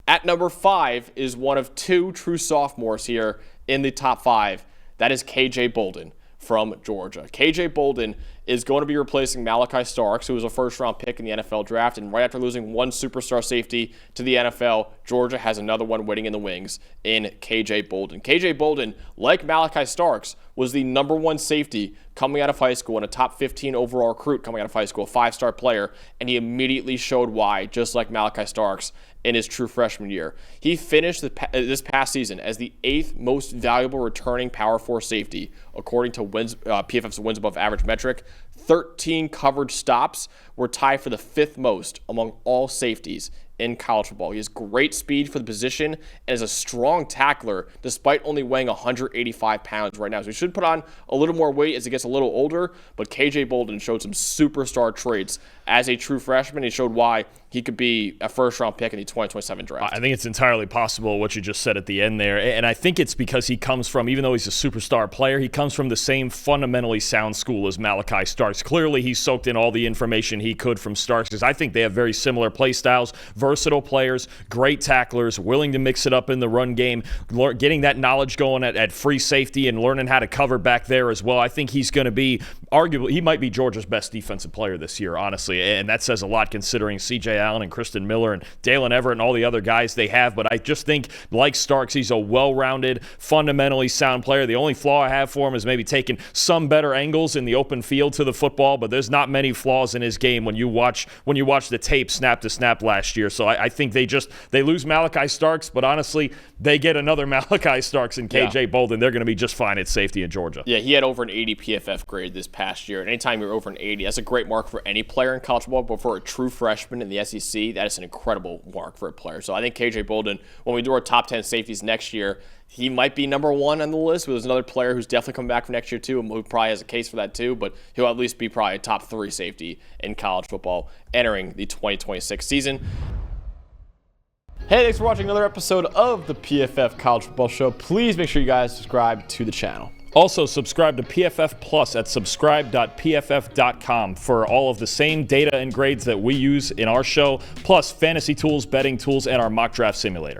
At number 5 is one of 2 true sophomores here in the top 5. That is KJ Bolden from Georgia. KJ Bolden is going to be replacing Malachi Starks, who was a first-round pick in the NFL draft, and right after losing one superstar safety to the NFL, Georgia has another one waiting in the wings in KJ Bolden. KJ Bolden, like Malachi Starks, was the number 1 safety coming out of high school and a top 15 overall recruit coming out of high school, a 5-star player, and he immediately showed why, just like Malachi Starks in his true freshman year. He finished this past season as the 8th most valuable returning Power 4 safety, according to PFF's wins above average metric. 13 coverage stops were tied for the 5th most among all safeties in college football. He has great speed for the position and is a strong tackler despite only weighing 185 pounds right now. So he should put on a little more weight as he gets a little older, but KJ Bolden showed some superstar traits as a true freshman. He showed why he could be a first-round pick in the 2027 draft. I think it's entirely possible what you just said at the end there, and I think it's because he comes from, even though he's a superstar player, he comes from the same fundamentally sound school as Malachi Starks. Clearly, he soaked in all the information he could from Starks, because I think they have very similar play styles, versatile players, great tacklers, willing to mix it up in the run game, getting that knowledge going at free safety and learning how to cover back there as well. I think he's going to be, arguably, he might be Georgia's best defensive player this year, honestly, and that says a lot considering C.J. Allen and Kristen Miller and Dalen Everett and all the other guys they have. But I just think, like Starks, he's a well-rounded, fundamentally sound player. The only flaw I have for him is maybe taking some better angles in the open field to the football, but there's not many flaws in his game when you watch the tape snap to snap last year. So I think they lose Malachi Starks, but honestly, they get another Malachi Starks and KJ Bolden. They're going to be just fine at safety in Georgia. Yeah, he had over an 80 PFF grade this past year. And anytime you're over an 80, that's a great mark for any player in college football, but for a true freshman in the SEC, that is an incredible mark for a player. So I think KJ Bolden, when we do our top 10 safeties next year, he might be number 1 on the list. But there's another player who's definitely coming back for next year too, and who probably has a case for that too, but he'll at least be probably a top 3 safety in college football entering the 2026 season. Hey, thanks for watching another episode of the PFF College Football Show. Please make sure you guys subscribe to the channel. Also, subscribe to PFF Plus at subscribe.pff.com for all of the same data and grades that we use in our show, plus fantasy tools, betting tools, and our mock draft simulator.